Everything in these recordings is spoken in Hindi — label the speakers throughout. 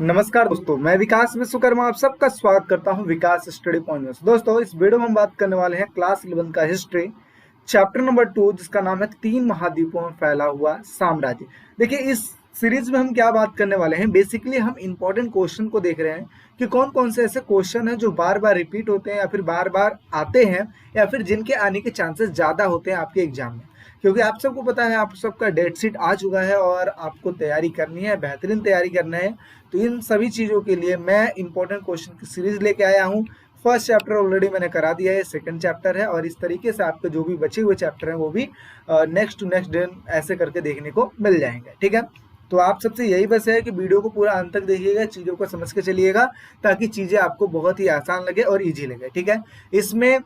Speaker 1: नमस्कार दोस्तों, मैं विकास विश्वकर्मा आप सबका स्वागत करता हूं विकास स्टडी पॉइंट में। दोस्तों, इस वीडियो में हम बात करने वाले हैं क्लास 11 का हिस्ट्री चैप्टर नंबर 2, जिसका नाम है 3 महाद्वीपों में फैला हुआ साम्राज्य। देखिए, इस सीरीज में हम क्या बात करने वाले हैं। बेसिकली हम इंपॉर्टेंट क्वेश्चन को देख रहे हैं कि कौन कौन से ऐसे क्वेश्चन हैं जो बार बार रिपीट होते हैं या फिर बार बार आते हैं या फिर जिनके आने के चांसेस ज्यादा होते हैं आपके एग्जाम में। क्योंकि आप सबको पता है, आप सबका डेट शीट आ चुका है और आपको तैयारी करनी है, बेहतरीन तैयारी करना है। तो इन सभी चीज़ों के लिए मैं इंपॉर्टेंट क्वेश्चन की सीरीज लेके आया हूँ। फर्स्ट चैप्टर ऑलरेडी मैंने करा दिया है, सेकंड चैप्टर है, और इस तरीके से आपके जो भी बचे हुए चैप्टर हैं वो भी नेक्स्ट टू नेक्स्ट दिन ऐसे करके देखने को मिल जाएंगे। ठीक है, तो आप सबसे यही बस है कि वीडियो को पूरा अंत तक देखिएगा, चीज़ों को समझ के चलिएगा, ताकि चीज़ें आपको बहुत ही आसान लगे और ईजी लगे। ठीक है, इसमें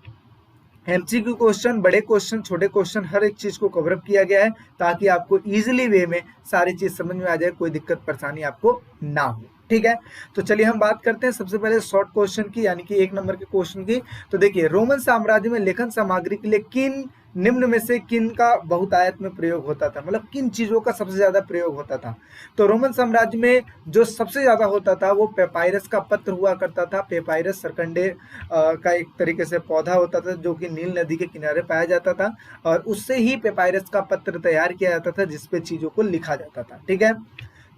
Speaker 1: एमसीक्यू क्वेश्चन, बड़े क्वेश्चन, छोटे क्वेश्चन, हर एक चीज को कवर अप किया गया है ताकि आपको इजीली वे में सारी चीज समझ में आ जाए, कोई दिक्कत परेशानी आपको ना हो। ठीक है, तो चलिए हम बात करते हैं सबसे पहले शॉर्ट क्वेश्चन की, यानी कि 1 नंबर के क्वेश्चन की। तो देखिए, रोमन साम्राज्य में लेखन सामग्री के लिए किन निम्न में से किन का बहुतायत में प्रयोग होता था, मतलब किन चीजों का सबसे ज्यादा प्रयोग होता था। तो रोमन साम्राज्य में जो सबसे ज्यादा होता था वो पेपायरस का पत्र हुआ करता था। पेपायरस सरकंडे का एक तरीके से पौधा होता था जो कि नील नदी के किनारे पाया जाता था, और उससे ही पेपायरस का पत्र तैयार किया जाता था जिसपे चीजों को लिखा जाता था। ठीक है,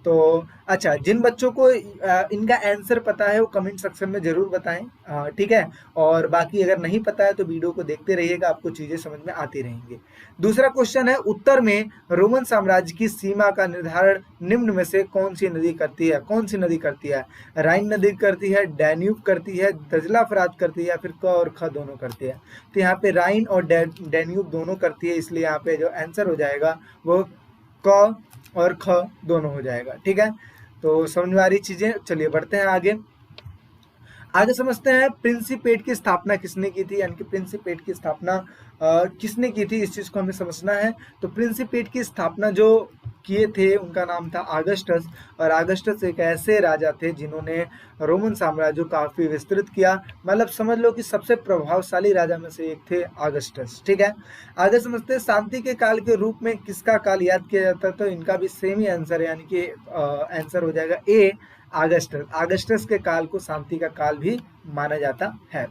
Speaker 1: तो अच्छा, जिन बच्चों को इनका आंसर पता है वो कमेंट सेक्शन में जरूर बताएं। ठीक है, और बाकी अगर नहीं पता है तो वीडियो को देखते रहिएगा, आपको चीजें समझ में आती रहेंगी। दूसरा क्वेश्चन है, उत्तर में रोमन साम्राज्य की सीमा का निर्धारण निम्न में से कौन सी नदी करती है। कौन सी नदी करती है? राइन नदी करती है, डैन्यूब करती है, दजला फरात करती है, या फिर क और ख दोनों करती है। तो यहाँ पे राइन और डैन्यूब दोनों करती है, इसलिए यहाँ पे जो आंसर हो जाएगा वो क और ख दोनों हो जाएगा। ठीक है, तो समझ में आ रही चीजें। चलिए बढ़ते हैं आगे। आगे समझते हैं प्रिंसिपेट की स्थापना किसने की थी, यानी कि प्रिंसिपेट की स्थापना किसने की थी, इस चीज को हमें समझना है। तो प्रिंसिपेट की स्थापना जो किए थे उनका नाम था आगस्टस, और आगस्टस एक ऐसे राजा थे जिन्होंने रोमन साम्राज्य को काफी विस्तृत किया। मतलब समझ लो कि सबसे प्रभावशाली राजा में से एक थे आगस्टस। ठीक है, आगे समझते हैं शांति के काल के रूप में किसका काल याद किया जाता है। तो इनका भी सेम ही आंसर है, यानी कि आंसर हो जाएगा ए, आगस्टस। आगस्टस के काल को शांति का काल भी माना जाता है।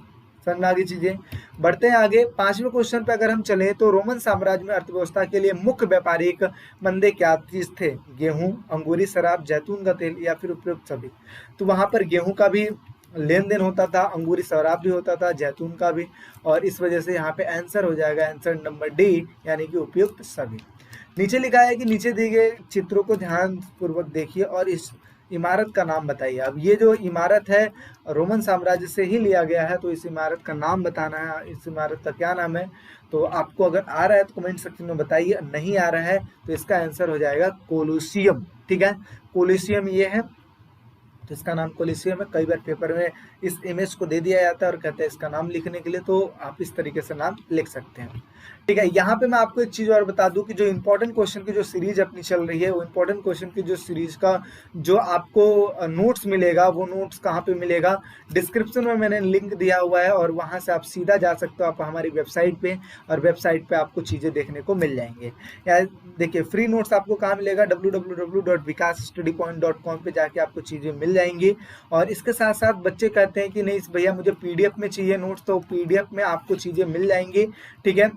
Speaker 1: समझ में आगे चीजें। बढ़ते हैं आगे। 5वें क्वेश्चन पे अगर हम चले तो रोमन साम्राज्य में अर्थव्यवस्था के लिए मुख्य व्यापारिक मंदे क्या चीज थे? गेहूं, अंगूरी शराब, जैतून का तेल, या फिर उपयुक्त सभी। तो वहां पर गेहूं का भी लेन देन होता था, अंगूरी शराब भी होता था, जैतून का भी, और इस वजह से यहाँ पे आंसर हो जाएगा आंसर नंबर डी, यानी कि उपयुक्त सभी। नीचे लिखा है कि नीचे दिए गए चित्रों को ध्यान पूर्वक देखिए और इस इमारत का नाम बताइए। अब ये जो इमारत है रोमन साम्राज्य से ही लिया गया है, तो इस इमारत का नाम बताना है। इस इमारत का क्या नाम है? तो आपको अगर आ रहा है तो कमेंट सेक्शन में बताइए, नहीं आ रहा है तो इसका आंसर हो जाएगा कोलोसियम। ठीक है, कोलोसियम ये है, तो इसका नाम कोलिसियम है। कई बार पेपर में इस इमेज को दे दिया जाता है और कहते हैं इसका नाम लिखने के लिए, तो आप इस तरीके से नाम लिख सकते हैं। ठीक है, यहाँ पे मैं आपको एक चीज और बता दूं कि जो इंपॉर्टेंट क्वेश्चन की जो सीरीज अपनी चल रही है, वो इंपॉर्टेंट क्वेश्चन की जो सीरीज का जो आपको नोट्स मिलेगा, वो नोट्स कहाँ पे मिलेगा? डिस्क्रिप्शन में मैंने लिंक दिया हुआ है, और वहां से आप सीधा जा सकते हो आप हमारी वेबसाइट पे, और वेबसाइट पे आपको चीजें देखने को मिल जाएंगे। यार देखिए, फ्री नोट्स आपको कहाँ मिलेगा? www.vikasstudypoint.com पे जाके आपको चीजें मिल जाएंगी। और इसके साथ साथ बच्चे कहते हैं कि नहीं भैया मुझे पीडीएफ में चाहिए नोट्स, तो पीडीएफ में आपको चीजें मिल जाएंगी। ठीक है,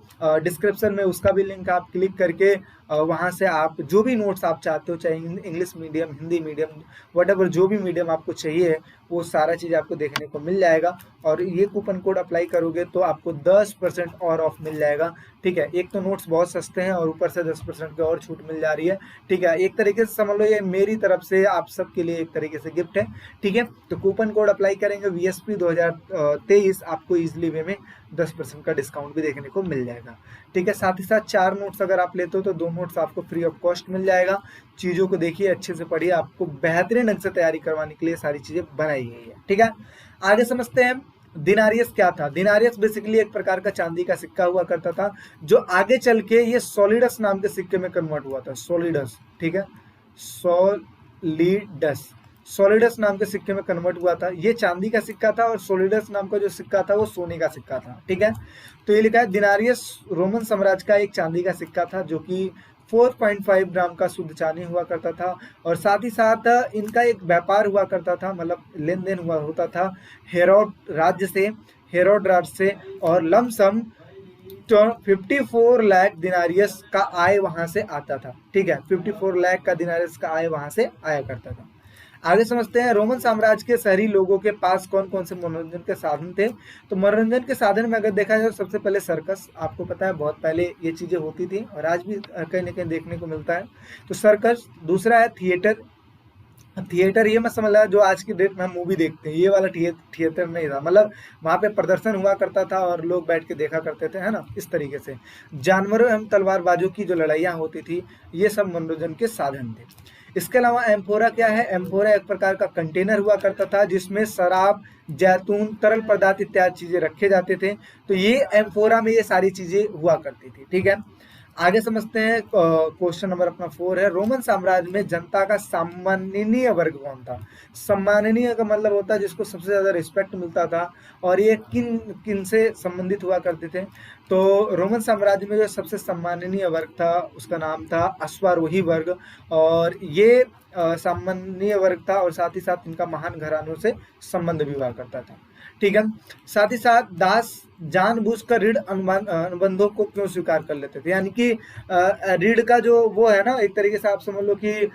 Speaker 1: डिस्क्रिप्शन में उसका भी लिंक आप क्लिक करके वहां से आप जो भी नोट्स आप चाहते हो, चाहे English medium, Hindi medium, whatever जो भी मीडियम आपको चाहिए, वो सारा चीज आपको देखने को मिल जाएगा। और ये कूपन कोड अप्लाई करोगे तो आपको 10% और ऑफ मिल जाएगा। ठीक है, एक तो नोट्स बहुत सस्ते हैं और ऊपर से 10% की और छूट मिल जा रही है। ठीक है, एक तरीके से समझ लो ये मेरी तरफ से आप सबके लिए एक तरीके से गिफ्ट है। ठीक है, तो कूपन कोड अप्लाई करेंगे VSP 2023, आपको इजिली वे में 10% का डिस्काउंट भी देखने को मिल जाएगा। ठीक है, साथ ही साथ 4 नोट्स अगर आप लेते हो तो 2 नोट्स आपको फ्री ऑफ कॉस्ट मिल जाएगा। चीजों को देखिए, अच्छे से पढ़िए, आपको बेहतरीन ढंग से तैयारी करवाने के लिए सारी चीजें बनाई गई है। ठीक है, आगे समझते हैं दिनारियस क्या था। दिनारियस बेसिकली एक प्रकार का चांदी का सिक्का हुआ करता था, जो आगे चल के ये सोलिडस नाम के सिक्के में कन्वर्ट हुआ था। सोलिडस, ठीक है, सोलिडस, सोलिडस नाम के सिक्के में कन्वर्ट हुआ था। ये चांदी का सिक्का था और सोलिडस नाम का जो सिक्का था वो सोने का सिक्का था। ठीक है, तो ये लिखा है दिनारियस रोमन साम्राज्य का एक चांदी का सिक्का था जो कि 4.5 ग्राम का शुद्ध चांदी हुआ करता था। और साथ ही साथ इनका एक व्यापार हुआ करता था, मतलब लेन देन हुआ होता था हेरोड राज्य से, हेरोड राज्य से, और लमसम 54 लाख दिनारियस का आय वहां से आता था। ठीक है, 54 लाख का दिनारियस का आय वहां से आया करता था। आगे समझते हैं, रोमन साम्राज्य के शहरी लोगों के पास कौन कौन से मनोरंजन के साधन थे। तो मनोरंजन के साधन में अगर देखा जाए तो सबसे पहले सर्कस, आपको पता है बहुत पहले ये चीजें होती थी और आज भी कहीं ना कहीं देखने को मिलता है, तो सर्कस। दूसरा है थिएटर। थिएटर ये मत समझ लो जो आज की डेट में हम मूवी देखते हैं, ये वाला थिएटर नहीं था, मतलब वहां पे प्रदर्शन हुआ करता था और लोग बैठ के देखा करते थे, है ना, इस तरीके से। जानवरों एवं तलवारबाजों की जो लड़ाइयाँ होती थी, ये सब मनोरंजन के साधन थे। इसके अलावा एम्फोरा क्या है, एम्फोरा एक प्रकार का कंटेनर हुआ करता था जिसमें शराब, जैतून, तरल पदार्थ इत्यादि चीजें रखे जाते थे। तो ये एम्फोरा में ये सारी चीजें हुआ करती थी। ठीक है, आगे समझते हैं। क्वेश्चन नंबर अपना 4 है, रोमन साम्राज्य में जनता का सम्माननीय वर्ग कौन था। सम्माननीय का मतलब होता है जिसको सबसे ज्यादा रिस्पेक्ट मिलता था, और ये किन किन से संबंधित हुआ करते थे। तो रोमन साम्राज्य में जो सबसे सम्माननीय वर्ग था उसका नाम था अश्वारोही वर्ग, और ये सम्माननीय वर्ग था, और साथ ही साथ इनका महान घरानों से संबंध भी हुआ करता था। ठीक है, साथ ही साथ दास जानबूझकर ऋण अनुबंधों को क्यों स्वीकार कर लेते थे, यानी कि ऋण का जो वो है ना, एक तरीके से आप समझ लो कि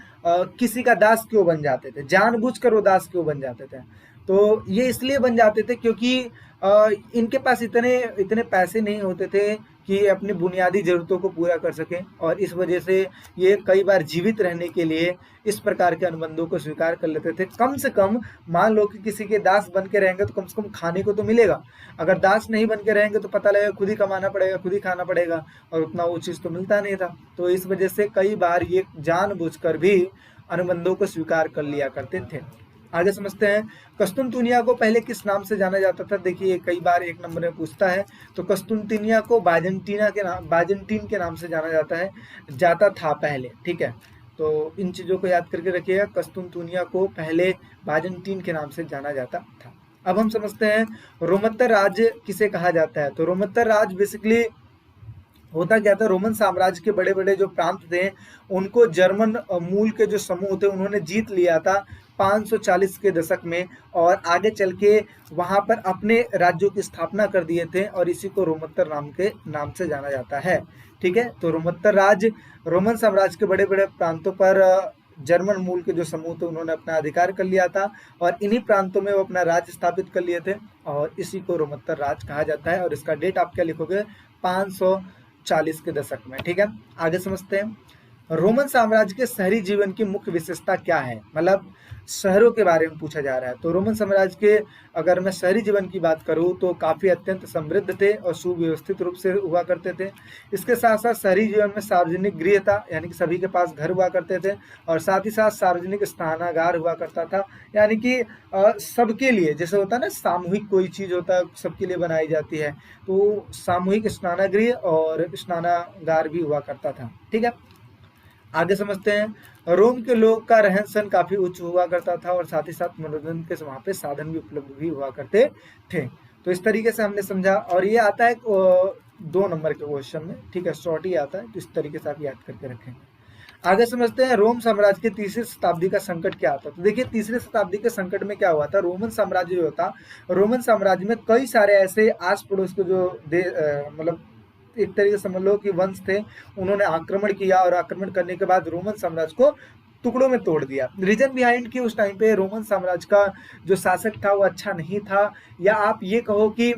Speaker 1: किसी का दास क्यों बन जाते थे, जानबूझकर वो दास क्यों बन जाते थे। तो ये इसलिए बन जाते थे क्योंकि इनके पास इतने इतने पैसे नहीं होते थे कि अपनी बुनियादी जरूरतों को पूरा कर सकें, और इस वजह से ये कई बार जीवित रहने के लिए इस प्रकार के अनुबंधों को स्वीकार कर लेते थे। कम से कम मान लो कि किसी के दास बन के रहेंगे तो कम से कम खाने को तो मिलेगा, अगर दास नहीं बन के रहेंगे तो पता लगेगा खुद ही कमाना पड़ेगा, खुद ही खाना पड़ेगा, और उतना वो चीज़ तो मिलता नहीं था। तो इस वजह से कई बार ये जानबूझकर भी अनुबंधों को स्वीकार कर लिया करते थे। आगे समझते हैं, कस्तुनतुनिया को पहले किस नाम से जाना जाता था। देखिए कई बार एक नंबर में पूछता है, तो कस्तुनतुनिया को बाजेंटीन के नाम से जाता था पहले। ठीक है, तो इन चीज़ों को याद करके रखिएगा, कस्तुनतुनिया को पहले बाजेंटीन के नाम से जाना जाता था। अब हम समझते हैं रोमोत्तर राज्य किसे कहा जाता है। तो रोमोत्तर राज्य बेसिकली होता क्या था, रोमन साम्राज्य के बड़े बड़े जो प्रांत थे उनको जर्मन मूल के जो समूह थे उन्होंने जीत लिया था 540 के दशक में, और आगे चल के वहां पर अपने राज्यों की स्थापना कर दिए थे, और इसी को रोमोत्तर नाम से जाना जाता है। ठीक है, तो रोमोत्तर राज्य रोमन साम्राज्य के बड़े बड़े प्रांतों पर जर्मन मूल के जो समूह थे उन्होंने अपना अधिकार कर लिया था, और इन्हीं प्रांतों में वो अपना राज्य स्थापित कर लिए थे, और इसी को रोमोत्तर राज्य कहा जाता है। और इसका डेट आप क्या लिखोगे, 540 के दशक में। ठीक है, आगे समझते हैं, रोमन साम्राज्य के शहरी जीवन की मुख्य विशेषता क्या है, मतलब शहरों के बारे में पूछा जा रहा है। तो रोमन साम्राज्य के अगर मैं शहरी जीवन की बात करूं तो काफ़ी अत्यंत समृद्ध थे और सुव्यवस्थित रूप से हुआ करते थे। इसके साथ साथ शहरी जीवन में सार्वजनिक गृह था, यानी कि सभी के पास घर हुआ करते थे, और साथ ही साथ सार्वजनिक स्नानागार हुआ करता था, यानी कि सबके लिए, जैसे होता है ना सामूहिक कोई चीज़ होता है सबके लिए बनाई जाती है, तो सामूहिक स्नानागृह और स्नानागार भी हुआ करता था। ठीक है, आगे समझते हैं, रोम के लोग का रहन सहन काफी उच्च हुआ करता था, और साथ ही साथ मनोरंजन के वहाँ पे साधन भी उपलब्ध भी हुआ करते थे। तो इस तरीके से हमने समझा, और ये आता है 2 नंबर के क्वेश्चन में। ठीक है, शॉर्ट ही आता है, तो इस तरीके से आप याद करके रखेंगे। आगे समझते हैं, रोम साम्राज्य की तीसरी शताब्दी का संकट क्या था। तो देखिए तीसरी शताब्दी के संकट में क्या हुआ था, रोमन साम्राज्य जो था, रोमन साम्राज्य में कई सारे ऐसे आस पड़ोस के जो मतलब एक तरीके से समझ लो कि वंश थे, उन्होंने आक्रमण किया, और आक्रमण करने के बाद रोमन साम्राज्य को टुकड़ों में तोड़ दिया। रीजन बिहाइंड कि उस टाइम पे रोमन साम्राज्य का जो शासक था वो अच्छा नहीं था, या आप ये कहो कि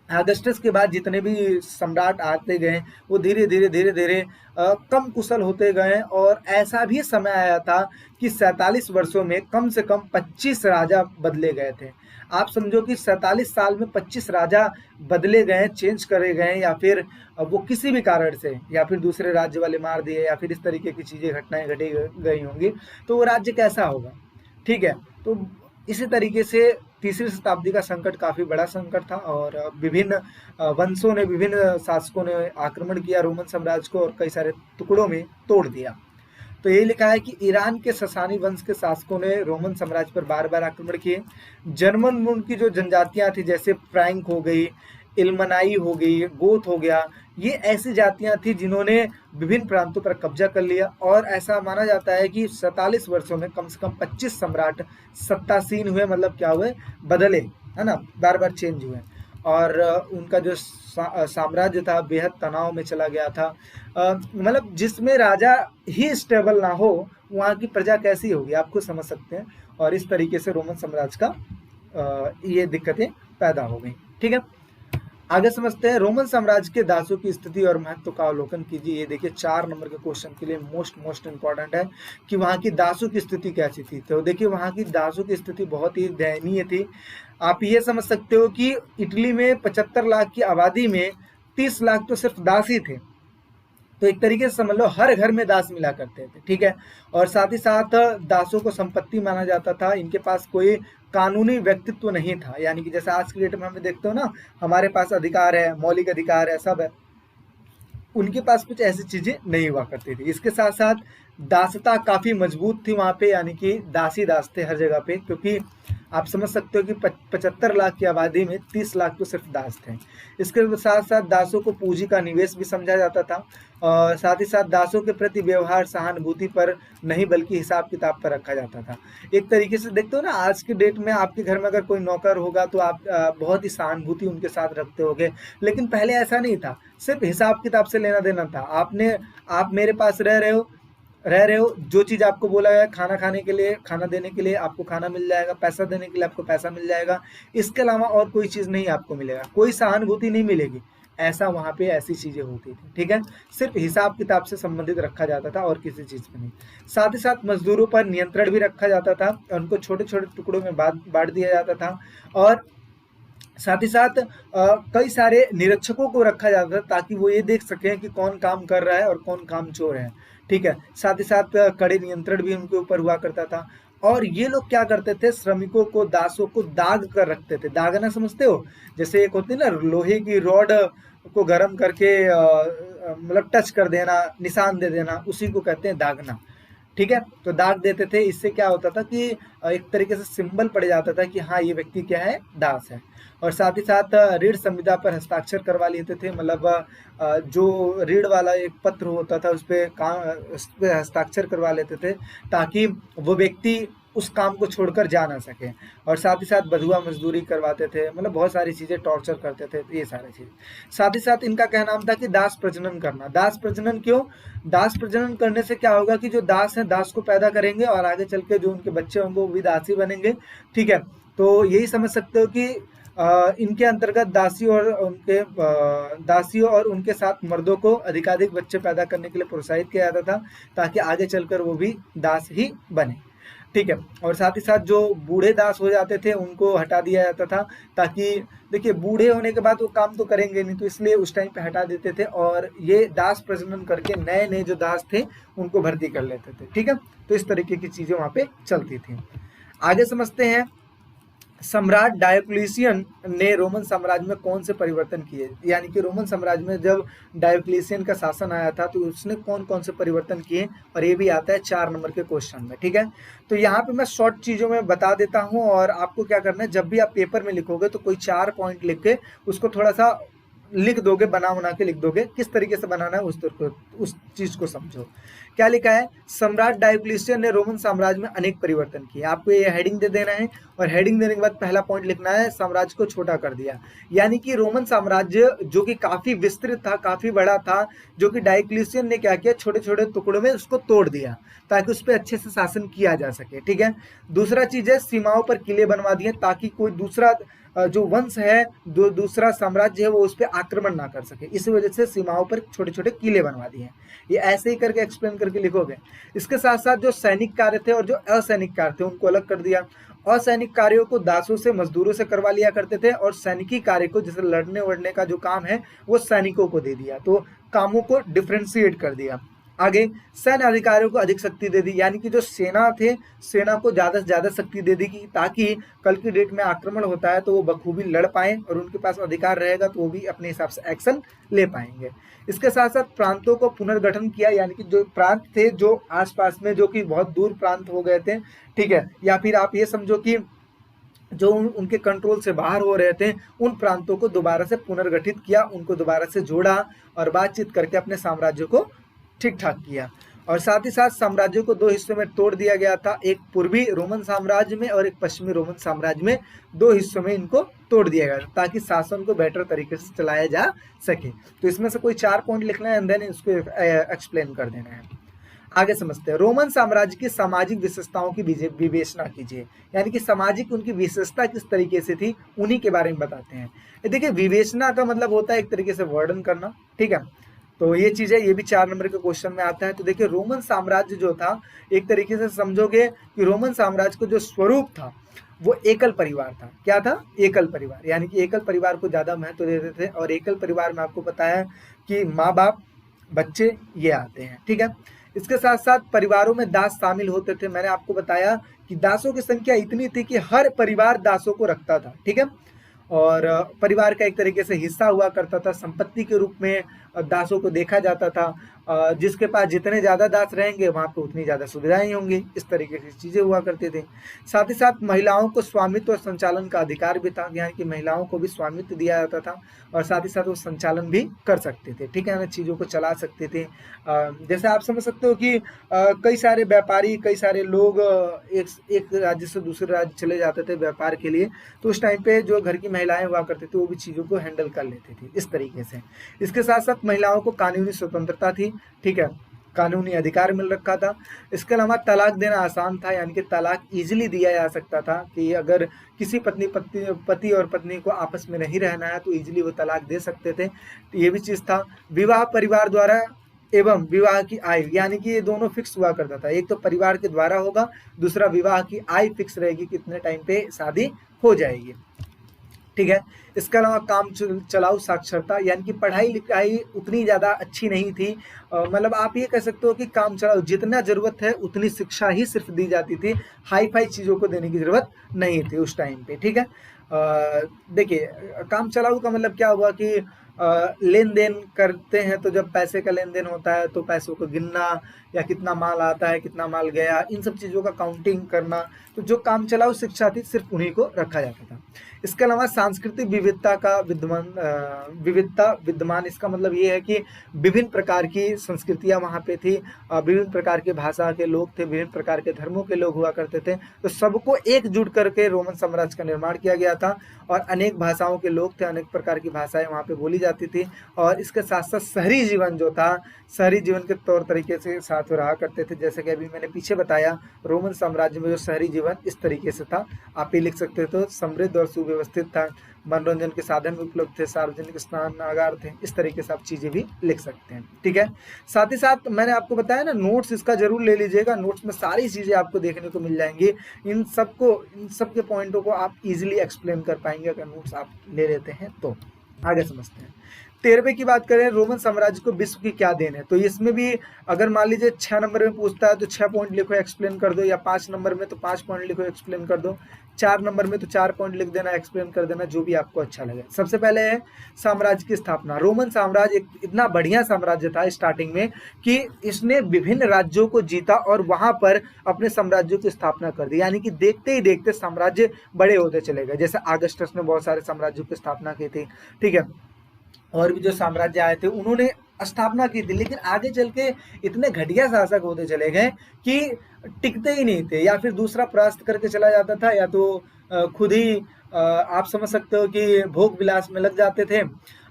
Speaker 1: अगस्टस के बाद जितने भी सम्राट आते गए वो धीरे धीरे कम कुशल होते गए, और ऐसा भी समय आया था कि 47 वर्षों में कम से कम 25 राजा बदले गए थे। आप समझो कि 47 साल में 25 राजा बदले गए, चेंज करे गए, या फिर वो किसी भी कारण से, या फिर दूसरे राज्य वाले मार दिए, या फिर इस तरीके की चीज़ें घटनाएं घटी गई होंगी, तो वो राज्य कैसा होगा। ठीक है, तो इसी तरीके से तीसरी शताब्दी का संकट काफ़ी बड़ा संकट था, और विभिन्न वंशों ने, विभिन्न शासकों ने आक्रमण किया रोमन साम्राज्य को और कई सारे टुकड़ों में तोड़ दिया। तो यही लिखा है कि ईरान के ससानी वंश के शासकों ने रोमन साम्राज्य पर बार बार आक्रमण किए। जर्मन मूल की जो जनजातियां थी, जैसे फ्रैंक हो गई, इल्मनाई हो गई, गोथ हो गया, ये ऐसी जातियां थी जिन्होंने विभिन्न प्रांतों पर कब्जा कर लिया। और ऐसा माना जाता है कि 47 वर्षों में कम से कम 25 सम्राट सत्तासीन हुए, मतलब क्या हुए, बदले, है ना, बार बार चेंज हुए। और उनका जो साम्राज्य था बेहद तनाव में चला गया था। मतलब जिसमें राजा ही स्टेबल ना हो, वहाँ की प्रजा कैसी होगी आप खुद समझ सकते हैं। और इस तरीके से रोमन साम्राज्य का ये दिक्कतें पैदा हो गई। ठीक है, आगे समझते हैं। रोमन साम्राज्य के दासों की स्थिति और महत्व का अवलोकन कीजिए। ये देखिए 4 नंबर के क्वेश्चन के लिए मोस्ट इंपॉर्टेंट है कि वहाँ की दासों की स्थिति कैसी थी। तो देखिए वहाँ की दासों की स्थिति बहुत ही दयनीय थी। आप ये समझ सकते हो कि इटली में 75 लाख की आबादी में 30 लाख तो सिर्फ दास ही थे। तो एक तरीके से समझ लो हर घर में दास मिला करते थे। ठीक है, और साथ ही साथ दासों को संपत्ति माना जाता था। इनके पास कोई कानूनी व्यक्तित्व नहीं था, यानी कि जैसे आज की डेट में हमें देखते हो ना, हमारे पास अधिकार है, मौलिक अधिकार है, सब है, उनके पास कुछ ऐसी चीजें नहीं हुआ करती थी। इसके साथ साथ दासता काफी मजबूत थी वहां पे, यानी कि दासी दास थे हर जगह पे, क्योंकि आप समझ सकते हो कि 75 लाख की आबादी में 30 लाख तो सिर्फ दास थे। इसके साथ साथ दासों को पूंजी का निवेश भी समझा जाता था। और साथ ही साथ दासों के प्रति व्यवहार सहानुभूति पर नहीं बल्कि हिसाब किताब पर रखा जाता था। एक तरीके से देखते हो ना, आज के डेट में आपके घर में अगर कोई नौकर होगा तो आप बहुत ही सहानुभूति उनके साथ रखते होगे, लेकिन पहले ऐसा नहीं था, सिर्फ हिसाब किताब से लेना देना था। आप मेरे पास रह रहे हो, जो चीज़ आपको बोला गया, खाना खाने के लिए, खाना देने के लिए आपको खाना मिल जाएगा, पैसा देने के लिए आपको पैसा मिल जाएगा, इसके अलावा और कोई चीज़ नहीं आपको मिलेगा, कोई सहानुभूति नहीं मिलेगी। ऐसा वहाँ पे ऐसी चीज़ें होती थी। ठीक है, सिर्फ हिसाब किताब से संबंधित रखा जाता था और किसी चीज़ में नहीं। साथ ही साथ मजदूरों पर नियंत्रण भी रखा जाता था, उनको छोटे छोटे टुकड़ों में बांट दिया जाता था। और साथ ही साथ कई सारे निरीक्षकों को रखा जाता था ताकि वो ये देख सकें कि कौन काम कर रहा है और कौन काम चोर है। ठीक है, साथ ही साथ कड़े नियंत्रण भी उनके ऊपर हुआ करता था। और ये लोग क्या करते थे, श्रमिकों को, दासों को दाग कर रखते थे। दागना समझते हो, जैसे एक होती है ना लोहे की रॉड को गर्म करके मतलब टच कर देना, निशान दे देना, उसी को कहते हैं दागना। ठीक है, तो दाग देते थे। इससे क्या होता था कि एक तरीके से सिंबल पड़ जाता था कि हाँ ये व्यक्ति क्या है, दास है। और साथ ही साथ ऋण संविदा पर हस्ताक्षर करवा लेते थे, मतलब जो ऋण वाला एक पत्र होता था उस पर हस्ताक्षर करवा लेते थे ताकि वो व्यक्ति उस काम को छोड़कर जा ना सके। और साथ ही साथ बधुआ मजदूरी करवाते थे, मतलब बहुत सारी चीज़ें, टॉर्चर करते थे, ये सारी चीज़। साथ ही साथ इनका कहना था कि दास प्रजनन करना। दास प्रजनन क्यों? दास प्रजनन करने से क्या होगा कि जो दास हैं दास को पैदा करेंगे और आगे चल के जो उनके बच्चे होंगे वो भी दासी बनेंगे। ठीक है, तो यही समझ सकते हो कि इनके अंतर्गत दासियों और उनके साथ मर्दों को अधिकाधिक बच्चे पैदा करने के लिए प्रोत्साहित किया जाता था ताकि आगे चलकर वो भी दास ही बने। ठीक है, और साथ ही साथ जो बूढ़े दास हो जाते थे उनको हटा दिया जाता था ताकि, देखिए बूढ़े होने के बाद वो काम तो करेंगे नहीं, तो इसलिए उस टाइम पे हटा देते थे और ये दास प्रजनन करके नए नए जो दास थे उनको भर्ती कर लेते थे। ठीक है, तो इस तरीके की चीजें वहां पे चलती थी। आगे समझते हैं, सम्राट डायोक्लिशियन ने रोमन साम्राज्य में कौन से परिवर्तन किए, यानी कि रोमन साम्राज्य में जब डायोक्लिशियन का शासन आया था तो उसने कौन कौन से परिवर्तन किए, और ये भी आता है 4 नंबर के क्वेश्चन में। ठीक है, तो यहाँ पे मैं शॉर्ट चीजों में बता देता हूँ और आपको क्या करना है, जब भी आप पेपर में लिखोगे तो कोई 4 पॉइंट लिख के उसको थोड़ा सा लिख दोगे, बना के लिख दोगे, किस तरीके से बनाना है उस चीज को समझो। क्या लिखा है, सम्राट डायोक्लिशियन ने रोमन साम्राज्य में अनेक परिवर्तन किए। आपको ये हेडिंग दे देना है और हेडिंग देने के बाद पहला पॉइंट लिखना है, साम्राज्य को छोटा कर दिया। यानी कि रोमन साम्राज्य जो कि काफी विस्तृत था, काफी बड़ा था, जो कि डायोक्लिशियन ने क्या किया, छोटे छोटे टुकड़ों में उसको तोड़ दिया ताकि उस पर अच्छे से शासन किया जा सके। ठीक है, दूसरा चीज है, सीमाओं पर किले बनवा दिए ताकि कोई दूसरा जो वंश है, दूसरा साम्राज्य है, वो उस पर आक्रमण ना कर सके। इस वजह से सीमाओं पर छोटे छोटे किले बनवा दिए। ये ऐसे ही करके एक्सप्लेन करके लिखोगे। इसके साथ साथ जो सैनिक कार्य थे और जो असैनिक कार्य थे उनको अलग कर दिया। असैनिक कार्यों को दासों से, मजदूरों से करवा लिया करते थे और सैनिकी कार्य को, जैसे लड़ने वड़ने का जो काम है, वो सैनिकों को दे दिया। तो कामों को डिफ्रेंशिएट कर दिया। आगे सैन्य अधिकारियों को अधिक शक्ति दे दी, यानी कि जो सेना थे, सेना को ज्यादा से ज्यादा शक्ति दे दी ताकि कल की डेट में आक्रमण होता है तो वो बखूबी लड़ पाए और उनके पास अधिकार रहेगा तो वो भी अपने हिसाब से एक्शन ले पाएंगे। इसके साथ साथ प्रांतों को पुनर्गठन किया, यानी कि जो प्रांत थे जो आसपास में, जो कि बहुत दूर प्रांत हो गए थे, ठीक है, या फिर आप ये समझो कि जो उनके कंट्रोल से बाहर हो रहे थे उन प्रांतों को दोबारा से पुनर्गठित किया, उनको दोबारा से जोड़ा और बातचीत करके अपने साम्राज्य को ठीक ठाक किया। और साथ ही साथ साम्राज्यों को दो हिस्सों में तोड़ दिया गया था, एक पूर्वी रोमन साम्राज्य में और एक पश्चिमी रोमन साम्राज्य में, दो हिस्सों में इनको तोड़ दिया गया ताकि शासन को बेटर तरीके से चलाया जा सके। तो इसमें से कोई 4 पॉइंट लिखना है एंड देन इसको एक्सप्लेन कर देना है। आगे समझते हैं। रोमन साम्राज्य की सामाजिक विशेषताओं की विवेचना कीजिए, यानी कि सामाजिक उनकी विशेषता किस तरीके से थी उन्हीं के बारे में बताते हैं। देखिए विवेचना का मतलब होता है एक तरीके से वर्णन करना, ठीक है। तो ये चीज है, ये भी 4 नंबर के क्वेश्चन में आता है। तो देखिए रोमन साम्राज्य जो था, एक तरीके से समझोगे कि रोमन साम्राज्य को जो स्वरूप था वो एकल परिवार था। क्या था? एकल परिवार, यानी कि एकल परिवार को ज्यादा महत्व देते थे। और एकल परिवार में आपको पता है कि माँ बाप, बच्चे ये आते हैं, ठीक है। इसके साथ साथ परिवारों में दास शामिल होते थे। मैंने आपको बताया कि दासों की संख्या इतनी थी कि हर परिवार दासों को रखता था, ठीक है। और परिवार का एक तरीके से हिस्सा हुआ करता था, संपत्ति के रूप में दासों को देखा जाता था। जिसके पास जितने ज़्यादा दास रहेंगे वहाँ पे उतनी ज़्यादा सुविधाएं होंगी, इस तरीके की चीज़ें हुआ करती थी। साथ ही साथ महिलाओं को स्वामित्व और संचालन का अधिकार भी था, यानी कि महिलाओं को भी स्वामित्व दिया जाता था और साथ ही साथ वो संचालन भी कर सकते थे, ठीक है ना, चीज़ों को चला सकते थे। जैसे आप समझ सकते हो कि कई सारे व्यापारी, कई सारे लोग एक राज्य से दूसरे राज्य चले जाते थे व्यापार के लिए, तो उस टाइम पे जो घर की महिलाएं हुआ करती थी वो भी चीज़ों को हैंडल कर लेती थी, इस तरीके से। इसके साथ साथ महिलाओं को कानूनी स्वतंत्रता थी, ठीक है, कानूनी अधिकार मिल रखा था। इसके अलावा तलाक देना आसान था, यानी कि तलाक इजीली दिया जा सकता था कि अगर किसी पति और पत्नी को आपस में नहीं रहना है तो इजीली वो तलाक दे सकते थे, तो ये भी चीज़ था। विवाह परिवार द्वारा एवं विवाह की आयु, यानी कि ये दोनों फिक्स हुआ करता था। एक तो परिवार के द्वारा होगा, दूसरा विवाह की आयु फिक्स रहेगी, कितने टाइम पे शादी हो जाएगी, ठीक है। इसके अलावा काम चलाऊ साक्षरता, यानी कि पढ़ाई लिखाई उतनी ज़्यादा अच्छी नहीं थी। मतलब आप ये कह सकते हो कि काम चलाऊ, जितना ज़रूरत है उतनी शिक्षा ही सिर्फ दी जाती थी, हाई फाई चीज़ों को देने की ज़रूरत नहीं थी उस टाइम पे, ठीक है। देखिए काम चलाऊ का मतलब क्या हुआ कि लेन देन करते हैं, तो जब पैसे का लेन देन होता है तो पैसों को गिनना या कितना माल आता है, कितना माल गया, इन सब चीज़ों का काउंटिंग करना, तो जो काम चलाऊ शिक्षा थी सिर्फ उन्हीं को रखा जाता था। इसके अलावा सांस्कृतिक विविधता का विद्यमान, इसका मतलब ये है कि विभिन्न प्रकार की संस्कृतियां वहाँ पे थी, विभिन्न प्रकार के भाषा के लोग थे, विभिन्न प्रकार के धर्मों के लोग हुआ करते थे, तो सबको एकजुट करके रोमन साम्राज्य का निर्माण किया गया था। और अनेक भाषाओं के लोग थे, अनेक प्रकार की भाषाएं वहाँ पे बोली जाती थी। और इसके साथ साथ शहरी जीवन जो था, शहरी जीवन के तौर तरीके से साथ रहा करते थे। जैसे कि अभी मैंने पीछे बताया, रोमन साम्राज्य में जो शहरी जीवन इस तरीके से था, आप ये लिख सकते थे, समृद्ध और सुव्यवस्थित था, मनोरंजन के साधन भी उपलब्ध थे, सार्वजनिक स्नानागार थे, इस तरीके से आप चीजें भी लिख सकते हैं, ठीक है। साथ ही साथ मैंने आपको बताया ना, नोट्स इसका जरूर ले लीजिएगा, नोट्स में सारी चीजें आपको देखने को मिल जाएंगी। इन सब के पॉइंटों को आप इजीली एक्सप्लेन कर पाएंगे अगर नोट्स आप ले लेते हैं तो। आगे समझते हैं। 13वें की बात करें, रोमन साम्राज्य को विश्व की क्या देन है, तो इसमें भी अगर मान लीजिए 6 नंबर में पूछता है तो 6 पॉइंट लिखो एक्सप्लेन कर दो, या 5 नंबर में तो 5 पॉइंट लिखो एक्सप्लेन कर दो, 4 नंबर में तो 4 पॉइंट लिख देना, एक्सप्लेन कर देना, जो भी आपको अच्छा लगे। सबसे पहले है साम्राज्य की स्थापना। रोमन साम्राज्य एक इतना बढ़िया साम्राज्य था स्टार्टिंग में कि इसने विभिन्न राज्यों को जीता और वहां पर अपने साम्राज्यों की स्थापना कर दी, यानी कि देखते ही देखते साम्राज्य बड़े होते चले गए। जैसे अगस्टस ने बहुत सारे साम्राज्यों की स्थापना की थी, ठीक है, और भी जो साम्राज्य आए थे उन्होंने स्थापना की थी, लेकिन आगे चल के इतने घटिया शासक होते चले गए कि टिकते ही नहीं थे, या फिर दूसरा परास्त करके चला जाता था, या तो खुद ही आप समझ सकते हो कि भोग विलास में लग जाते थे।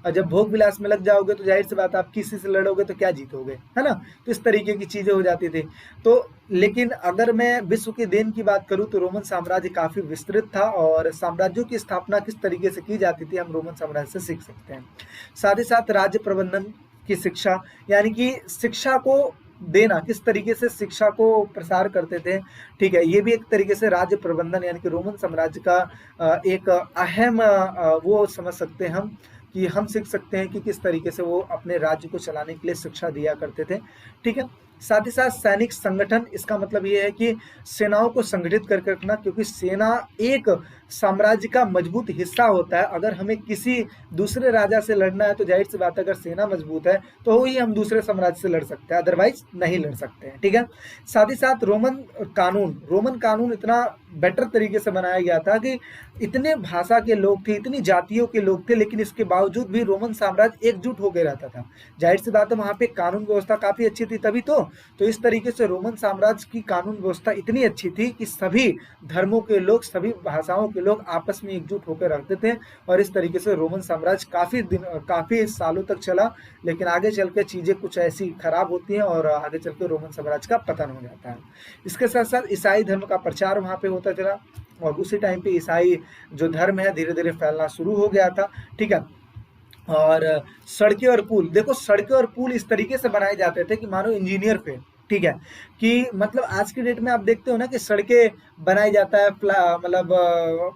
Speaker 1: और जब भोग विलास में लग जाओगे तो जाहिर सी बात, आप किसी से लड़ोगे तो क्या जीतोगे, है ना। तो इस तरीके की चीजें हो जाती थी। तो लेकिन अगर मैं विश्व की देन की बात करूं तो रोमन साम्राज्य काफी विस्तृत था, और साम्राज्यों की स्थापना किस तरीके से की जाती थी हम रोमन साम्राज्य से सीख सकते हैं। साथ ही साथ राज्य प्रबंधन की शिक्षा, यानी कि शिक्षा को देना, किस तरीके से शिक्षा को प्रसार करते थे, ठीक है, ये भी एक तरीके से राज्य प्रबंधन, यानी कि रोमन साम्राज्य का एक अहम वो समझ सकते हैं हम, कि हम सीख सकते हैं कि किस तरीके से वो अपने राज्य को चलाने के लिए शिक्षा दिया करते थे, ठीक है। साथ ही साथ सैनिक संगठन, इसका मतलब ये है कि सेनाओं को संगठित करके रखना, क्योंकि सेना एक साम्राज्य का मजबूत हिस्सा होता है। अगर हमें किसी दूसरे राजा से लड़ना है तो जाहिर सी बात है, अगर सेना मजबूत है तो ही हम दूसरे साम्राज्य से लड़ सकते हैं, अदरवाइज नहीं लड़ सकते हैं, ठीक है। साथ ही साथ रोमन कानून इतना बेटर तरीके से बनाया गया था कि इतने भाषा के लोग थे, इतनी जातियों के लोग थे, लेकिन इसके बावजूद भी रोमन साम्राज्य एकजुट होकर रहता था। जाहिर सी बात है वहाँ पे कानून व्यवस्था काफ़ी अच्छी थी तभी तो इस तरीके से रोमन साम्राज्य की कानून व्यवस्था इतनी अच्छी थी कि सभी धर्मों के लोग, सभी भाषाओं के लोग आपस में एकजुट होकर रहते थे, और इस तरीके से रोमन साम्राज्य काफ़ी सालों तक चला। लेकिन आगे चल के चीज़ें कुछ ऐसी खराब होती हैं और आगे चल के रोमन साम्राज्य का पतन हो जाता है। इसके साथ साथ ईसाई धर्म का प्रचार वहाँ पे होता चला, और उसी टाइम पे ईसाई जो धर्म है धीरे धीरे फैलना शुरू हो गया था। ठीक है, और सड़कें और पुल, देखो सड़कें और पुल इस तरीके से बनाए जाते थे कि मानो इंजीनियर थे। ठीक है, कि मतलब आज के डेट में आप देखते हो ना कि सड़कें बनाई जाता है, मतलब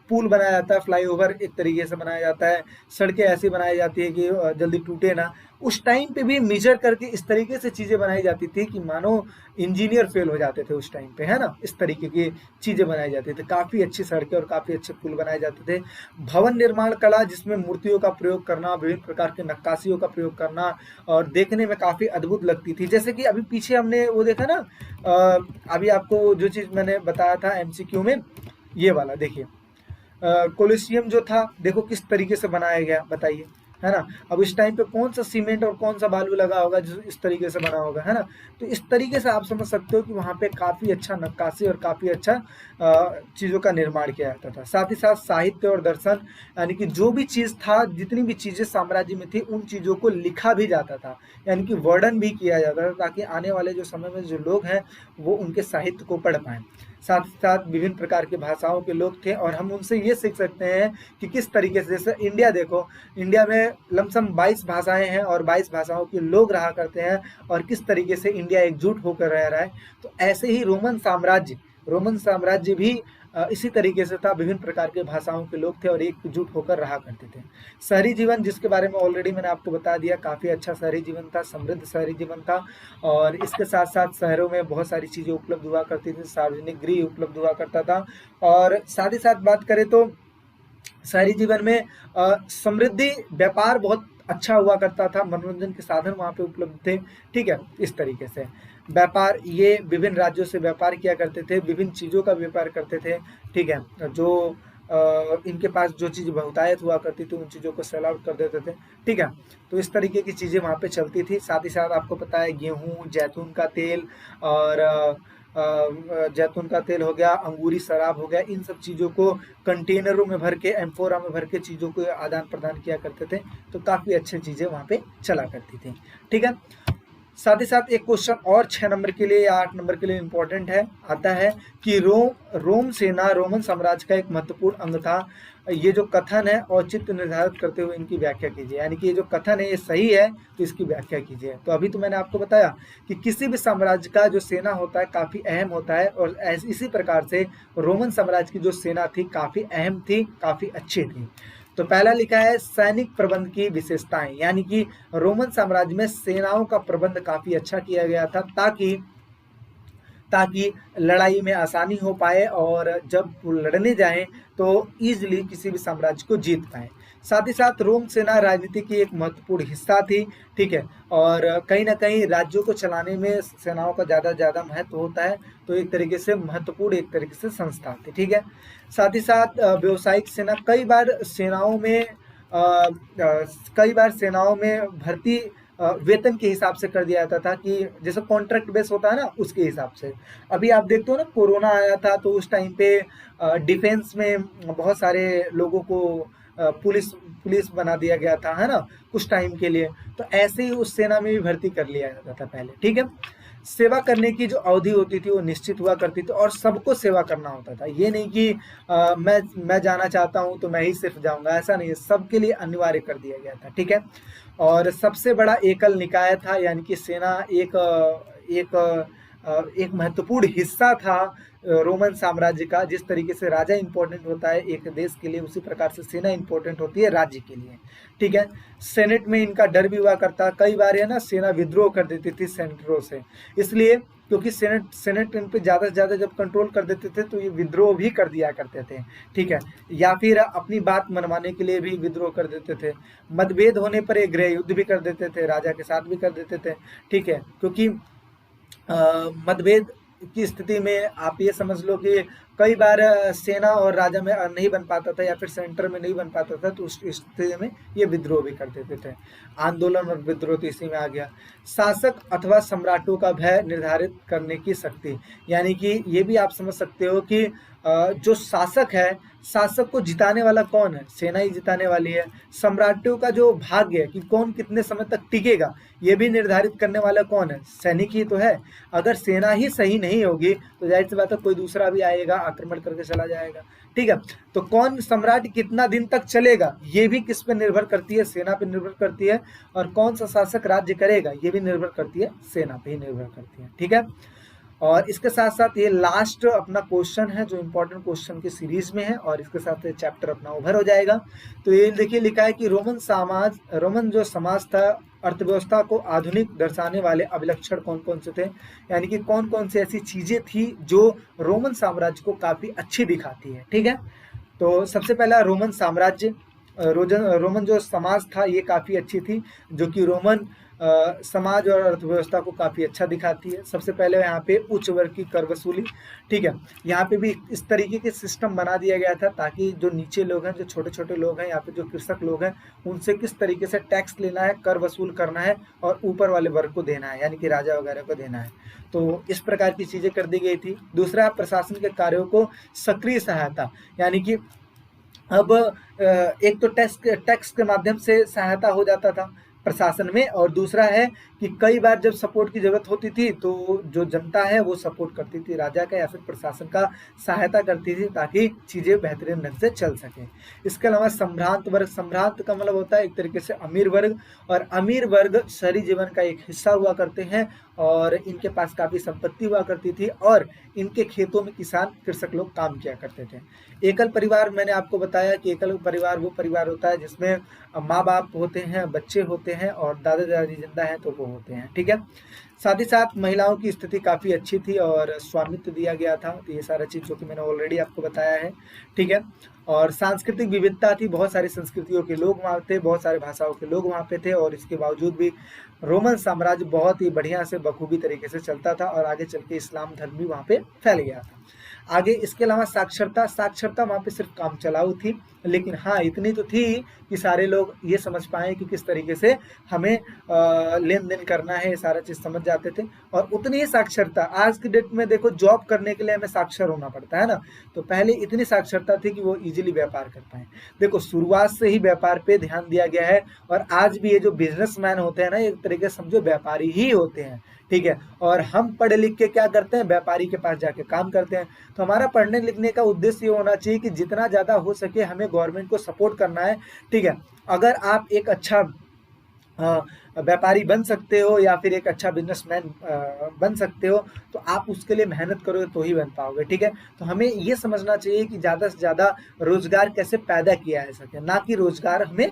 Speaker 1: पुल बनाया जाता है, फ्लाईओवर एक तरीके से बनाया जाता है, सड़कें ऐसी बनाई जाती है कि जल्दी टूटे ना। उस टाइम पे भी मेजर करके इस तरीके से चीजें बनाई जाती थी कि मानो इंजीनियर फेल हो जाते थे उस टाइम पे, है ना। इस तरीके की चीजें बनाई जाती थी, काफी अच्छी सड़कें और काफी अच्छे पुल बनाए जाते थे। भवन निर्माण कला, जिसमें मूर्तियों का प्रयोग करना, विभिन्न प्रकार के नक्काशियों का प्रयोग करना, और देखने में काफी अद्भुत लगती थी। जैसे कि अभी पीछे हमने वो देखा ना, अभी आपको जो चीज मैंने बताया था एमसीक्यू में, ये वाला देखिए, कोलिसियम जो था देखो किस तरीके से बनाया गया, बताइए, है ना। अब इस टाइम पे कौन सा सीमेंट और कौन सा बालू लगा होगा जो इस तरीके से बना होगा, है ना। तो इस तरीके से आप समझ सकते हो कि वहाँ पे काफ़ी अच्छा नक्काशी और काफ़ी अच्छा चीज़ों का निर्माण किया जाता था। साथ ही साथ साहित्य और दर्शन, यानी कि जो भी चीज़ था, जितनी भी चीज़ें साम्राज्य में थी, उन चीज़ों को लिखा भी जाता था, यानी कि वर्णन भी किया जाता था, ताकि आने वाले जो समय में जो लोग हैं वो उनके साहित्य को पढ़ पाएँ। साथ ही साथ विभिन्न प्रकार की भाषाओं के लोग थे, और हम उनसे ये सीख सकते हैं कि किस तरीके से, जैसे इंडिया देखो, इंडिया में लमसम 22 भाषाएं हैं और 22 भाषाओं के लोग रहा करते हैं, और किस तरीके से इंडिया एकजुट होकर रह रहा है। तो ऐसे ही रोमन साम्राज्य भी इसी तरीके से था, विभिन्न प्रकार के भाषाओं के लोग थे और एकजुट होकर रहा करते थे। शहरी जीवन, जिसके बारे में ऑलरेडी मैंने आपको बता दिया, काफ़ी अच्छा शहरी जीवन था, समृद्ध शहरी जीवन था, और इसके साथ साथ शहरों में बहुत सारी चीज़ें उपलब्ध हुआ करती थी, सार्वजनिक गृह उपलब्ध हुआ करता था, और साथ ही साथ बात करें तो शहरी जीवन में समृद्धि, व्यापार बहुत अच्छा हुआ करता था, मनोरंजन के साधन वहाँ पे उपलब्ध थे। ठीक है, इस तरीके से व्यापार, ये विभिन्न राज्यों से व्यापार किया करते थे, विभिन्न चीज़ों का व्यापार करते थे। ठीक है, जो इनके पास जो चीज़ बहुतायत हुआ करती थी उन चीज़ों को सेल आउट कर देते थे। ठीक है, तो इस तरीके की चीज़ें वहाँ पे चलती थी। साथ ही साथ आपको पता है गेहूँ, जैतून का तेल, और जैतून का तेल हो गया, अंगूरी शराब हो गया, इन सब चीज़ों को कंटेनरों में भर के, एम्फोरा में भर के चीज़ों को आदान प्रदान किया करते थे। तो काफ़ी अच्छी चीज़ें वहाँ पे चला करती थी। ठीक है, साथ ही साथ एक क्वेश्चन और 6 नंबर के लिए या 8 नंबर के लिए इम्पोर्टेंट है, आता है कि रोम सेना रोमन साम्राज्य का एक महत्वपूर्ण अंग था। ये जो कथन है औचित्य निर्धारित करते हुए इनकी व्याख्या कीजिए, यानी कि ये जो कथन है ये सही है तो इसकी व्याख्या कीजिए। तो अभी तो मैंने आपको बताया कि किसी भी साम्राज्य का जो सेना होता है काफ़ी अहम होता है, और इसी प्रकार से रोमन साम्राज्य की जो सेना थी काफ़ी अहम थी, काफ़ी अच्छी थी। तो पहला लिखा है सैनिक प्रबंध की विशेषताएं, यानी कि रोमन साम्राज्य में सेनाओं का प्रबंध काफी अच्छा किया गया था, ताकि ताकि लड़ाई में आसानी हो पाए, और जब वो लड़ने जाएं तो इजीली किसी भी साम्राज्य को जीत पाए। साथ ही साथ रोम सेना राजनीति की एक महत्वपूर्ण हिस्सा थी। ठीक है, और कहीं ना कहीं राज्यों को चलाने में सेनाओं का ज़्यादा महत्व होता है, तो एक तरीके से महत्वपूर्ण एक तरीके से संस्था थी। ठीक है, साथ ही साथ व्यावसायिक सेना, कई बार सेनाओं में भर्ती वेतन के हिसाब से कर दिया जाता था, कि जैसे कॉन्ट्रैक्ट बेस होता है ना उसके हिसाब से। अभी आप देखते हो ना, कोरोना आया था तो उस टाइम पे डिफेंस में बहुत सारे लोगों को पुलिस बना दिया गया था, है ना, कुछ टाइम के लिए। तो ऐसे ही उस सेना में भी भर्ती कर लिया जाता था पहले। ठीक है, सेवा करने की जो अवधि होती थी वो निश्चित हुआ करती थी, और सबको सेवा करना होता था। ये नहीं कि मैं जाना चाहता हूँ तो मैं ही सिर्फ जाऊंगा, ऐसा नहीं है, सबके लिए अनिवार्य कर दिया गया था। ठीक है, और सबसे बड़ा एकल निकाय था, यानी कि सेना एक महत्वपूर्ण हिस्सा था रोमन साम्राज्य का। जिस तरीके से राजा इंपॉर्टेंट होता है एक देश के लिए, उसी प्रकार से सेना इंपॉर्टेंट होती है राज्य के लिए। ठीक है, सेनेट में इनका डर भी हुआ करता, कई बार है ना सेना विद्रोह कर देती थी सेनेटरों से, इसलिए क्योंकि सेनेट इन पे ज़्यादा से ज़्यादा जब कंट्रोल कर देते थे तो ये विद्रोह भी कर दिया करते थे। ठीक है, या फिर अपनी बात मनवाने के लिए भी विद्रोह कर देते थे। मतभेद होने पर एक गृह युद्ध भी कर देते थे, राजा के साथ भी कर देते थे। ठीक है, क्योंकि मतभेद की स्थिति में आप ये समझ लो कि कई बार सेना और राजा में नहीं बन पाता था या फिर सेंटर में नहीं बन पाता था, तो उस स्थिति में ये विद्रोह भी कर देते थे। आंदोलन और विद्रोह तो इसी में आ गया। शासक अथवा सम्राटों का भय निर्धारित करने की शक्ति, यानी कि ये भी आप समझ सकते हो कि जो शासक है, शासक को जिताने वाला कौन है? सेना ही जिताने वाली है। सम्राटों का जो भाग्य है कि कौन कितने समय तक टिकेगा, ये भी निर्धारित करने वाला कौन है? सैनिक ही तो है। अगर सेना ही सही नहीं होगी तो जाहिर सी बात है कोई दूसरा भी आएगा, आक्रमण करके चला जाएगा। ठीक है, तो कौन सम्राट कितना दिन तक चलेगा, ये भी किस पे निर्भर करती है? सेना पे निर्भर करती है। और कौन सा शासक राज्य करेगा, ये भी निर्भर करती है, सेना पे ही निर्भर करती है। ठीक है, और इसके साथ साथ ये लास्ट अपना क्वेश्चन है जो इम्पोर्टेंट क्वेश्चन की सीरीज में है, और इसके साथ चैप्टर अपना ओवर हो जाएगा। तो ये देखिए लिखा है कि रोमन जो समाज था, अर्थव्यवस्था को आधुनिक दर्शाने वाले अभिलक्षण कौन कौन से थे, यानी कि कौन कौन सी ऐसी चीजें थी जो रोमन साम्राज्य को काफी अच्छी दिखाती है। ठीक है, तो सबसे पहला रोमन साम्राज्य, रोमन जो समाज था ये काफी अच्छी थी, जो कि रोमन समाज और अर्थव्यवस्था को काफी अच्छा दिखाती है। सबसे पहले यहाँ पे उच्च वर्ग की कर वसूली। ठीक है, यहाँ पे भी इस तरीके के सिस्टम बना दिया गया था ताकि जो नीचे लोग हैं, जो छोटे छोटे लोग हैं, यहाँ पे जो कृषक लोग हैं, उनसे किस तरीके से टैक्स लेना है, कर वसूल करना है और ऊपर वाले वर्ग को देना है, यानी कि राजा वगैरह को देना है। तो इस प्रकार की चीजें कर दी गई थी। दूसरा, प्रशासन के कार्यों को सक्रिय सहायता, यानी कि अब एक तो टैक्स के माध्यम से सहायता हो जाता था प्रशासन में, और दूसरा है कि कई बार जब सपोर्ट की जरूरत होती थी तो जो जनता है वो सपोर्ट करती थी राजा का या फिर प्रशासन का, सहायता करती थी ताकि चीजें बेहतरीन ढंग से चल सके। इसके अलावा संभ्रांत वर्ग, संभ्रांत का मतलब होता है एक तरीके से अमीर वर्ग, और अमीर वर्ग शहरी जीवन का एक हिस्सा हुआ करते हैं और इनके पास काफी संपत्ति हुआ करती थी और इनके खेतों में किसान कृषक लोग काम किया करते थे। एकल परिवार, मैंने आपको बताया कि एकल परिवार वो परिवार होता है जिसमें माँ बाप होते हैं, बच्चे होते हैं और दादा दादी जिंदा हैं तो वो होते हैं। ठीक है, साथ ही साथ महिलाओं की स्थिति काफ़ी अच्छी थी और स्वामित्व दिया गया था। तो ये सारा चीज़ जो कि मैंने ऑलरेडी आपको बताया है। ठीक है, और सांस्कृतिक विविधता थी, बहुत सारी संस्कृतियों के लोग वहाँ थे, बहुत सारे भाषाओं के लोग वहाँ पे थे, और इसके बावजूद भी रोमन साम्राज्य बहुत ही बढ़िया से बखूबी तरीके से चलता था और आगे चल के इस्लाम धर्म भी वहाँ पे फैल गया था। आगे इसके अलावा साक्षरता, साक्षरता वहाँ पे सिर्फ काम चलाऊ थी, लेकिन हाँ इतनी तो थी कि सारे लोग ये समझ पाए कि किस तरीके से हमें लेन देन करना है, ये सारा चीज़ समझ जाते थे। और उतनी ही साक्षरता, आज की डेट में देखो जॉब करने के लिए हमें साक्षर होना पड़ता है ना, तो पहले इतनी साक्षरता थी कि वो इजीली व्यापार कर पाए। देखो शुरुआत से ही व्यापार पे ध्यान दिया गया है, और आज भी ये जो बिजनेसमैन होते हैं ना, एक तरीके से समझो व्यापारी ही होते हैं। ठीक है, और हम पढ़े लिख के क्या करते हैं, व्यापारी के पास जाके काम करते हैं। तो हमारा पढ़ने लिखने का उद्देश्य ये होना चाहिए कि जितना ज़्यादा हो सके हमें गवर्नमेंट को सपोर्ट करना है। ठीक है, अगर आप एक अच्छा व्यापारी बन सकते हो या फिर एक अच्छा बिजनेसमैन बन सकते हो, तो आप उसके लिए मेहनत करोगे तो ही बन पाओगे। ठीक है, तो हमें ये समझना चाहिए कि ज़्यादा से ज़्यादा रोजगार कैसे पैदा किया जा सके, ना कि रोजगार हमें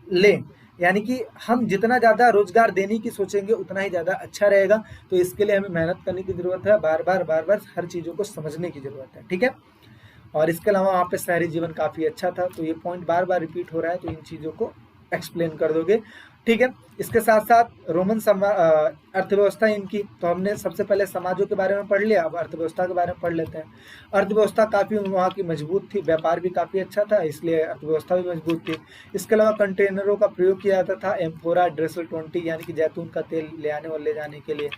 Speaker 1: लें, यानी कि हम जितना ज़्यादा रोजगार देने की सोचेंगे उतना ही ज़्यादा अच्छा रहेगा। तो इसके लिए हमें मेहनत करने की ज़रूरत है, बार बार हर चीज़ों को समझने की ज़रूरत है। ठीक है, और इसके अलावा वहाँ पे शहरी जीवन काफ़ी अच्छा था, तो ये पॉइंट बार बार रिपीट हो रहा है, तो इन चीज़ों को एक्सप्लेन कर दोगे। ठीक है, इसके साथ साथ रोमन अर्थव्यवस्था इनकी, तो हमने सबसे पहले समाजों के बारे में पढ़ लिया, अब अर्थव्यवस्था के बारे में पढ़ लेते हैं। अर्थव्यवस्था काफ़ी वहाँ की मजबूत थी, व्यापार भी काफ़ी अच्छा था, इसलिए अर्थव्यवस्था भी मजबूत थी। इसके अलावा कंटेनरों का प्रयोग किया जाता था, एम्फोरा, ड्रेसल 20 यानी कि जैतून का तेल ले आने और ले जाने के लिए।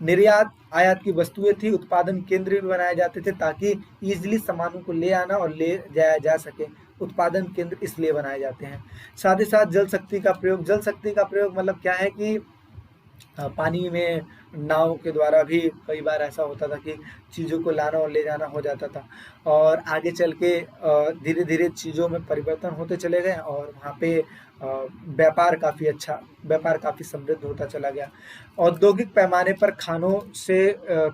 Speaker 1: निर्यात आयात की वस्तुएं थी, उत्पादन केंद्र भी बनाए जाते थे ताकि ईजिली सामानों को ले आना और ले जाया जा सके। उत्पादन केंद्र इसलिए बनाए जाते हैं। साथ ही साथ जल शक्ति का प्रयोग, जल शक्ति का प्रयोग मतलब क्या है कि पानी में नाव के द्वारा भी कई बार ऐसा होता था कि चीज़ों को लाना और ले जाना हो जाता था, और आगे चल के धीरे धीरे चीज़ों में परिवर्तन होते चले गए और वहाँ पे व्यापार काफ़ी अच्छा, व्यापार काफ़ी समृद्ध होता चला गया। औद्योगिक पैमाने पर खानों से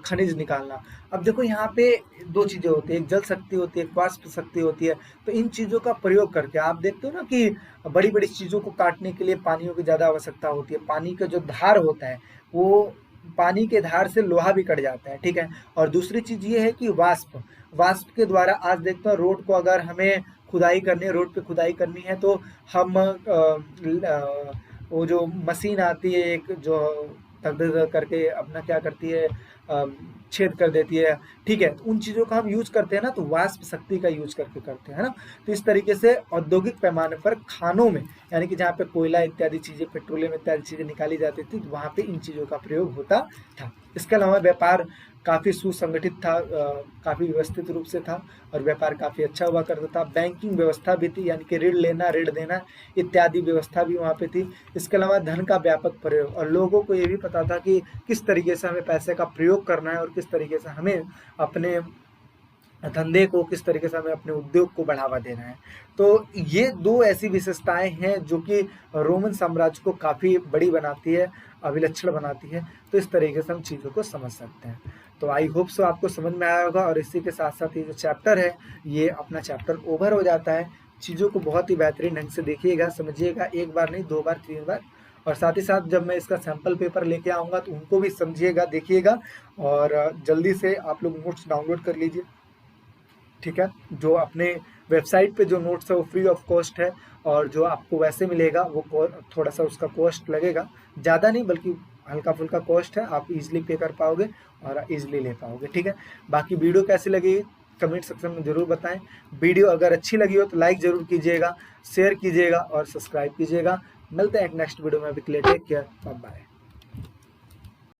Speaker 1: खनिज निकालना, अब देखो यहाँ पे दो चीज़ें होती है, एक जल शक्ति होती है, एक वाष्प शक्ति होती है। तो इन चीज़ों का प्रयोग करके आप देखते हो ना कि बड़ी बड़ी चीज़ों को काटने के लिए पानियों की ज़्यादा आवश्यकता होती है। पानी का जो धार होता है वो, पानी के धार से लोहा भी कट जाता है। ठीक है, और दूसरी चीज़ ये है कि वाष्प, वाष्प के द्वारा आज देखते हो रोड को अगर हमें खुदाई करनी है, रोड पे खुदाई करनी है, तो हम वो जो मशीन आती है एक जो तगड़ करके अपना क्या करती है, छेद कर देती है, ठीक है। उन चीज़ों का हम यूज करते हैं ना तो वाष्प शक्ति का यूज करके करते हैं ना। तो इस तरीके से औद्योगिक पैमाने पर खानों में, यानी कि जहाँ पे कोयला इत्यादि चीजें, पेट्रोलियम इत्यादि चीजें निकाली जाती थी, तो वहाँ पे इन चीजों का प्रयोग होता था। इसके अलावा व्यापार काफी सुसंगठित था, काफी व्यवस्थित रूप से था और व्यापार काफी अच्छा हुआ करता था। बैंकिंग व्यवस्था भी थी, यानी कि ऋण लेना, ऋण देना इत्यादि व्यवस्था भी वहाँ पे थी। इसके अलावा धन का व्यापक प्रयोग, और लोगों को ये भी पता था कि किस तरीके से हमें पैसे का प्रयोग करना है और किस तरीके से हमें अपने धंधे को, किस तरीके से हमें अपने उद्योग को बढ़ावा देना है। तो ये दो ऐसी विशेषताएं हैं जो कि रोमन साम्राज्य को काफी बड़ी बनाती है, अभिलक्षण बनाती है। तो इस तरीके से हम चीजों को समझ सकते हैं। तो आई होप सो आपको समझ में आया होगा, और इसी के साथ साथ ये जो चैप्टर है ये अपना चैप्टर ओवर हो जाता है। चीजों को बहुत ही बेहतरीन ढंग से देखिएगा, समझिएगा, एक बार नहीं, 2 बार 3 बार। और साथ ही साथ जब मैं इसका सैंपल पेपर लेके आऊंगा तो उनको भी समझिएगा, देखिएगा, और जल्दी से आप लोग नोट्स डाउनलोड कर लीजिए, ठीक है। जो अपने वेबसाइट पे जो नोट्स है वो फ्री ऑफ कॉस्ट है, और जो आपको वैसे मिलेगा वो थोड़ा सा उसका कॉस्ट लगेगा, ज़्यादा नहीं बल्कि हल्का फुल्का कॉस्ट है, आप इजीली पे कर पाओगे और इजीली ले पाओगे, ठीक है। बाकी वीडियो कैसी लगी कमेंट सेक्शन में ज़रूर बताएं। वीडियो अगर अच्छी लगी हो तो लाइक ज़रूर कीजिएगा, शेयर कीजिएगा और सब्सक्राइब कीजिएगा। मिलते हैं एक नेक्स्ट वीडियो में, टेक केयर, बाय बाय।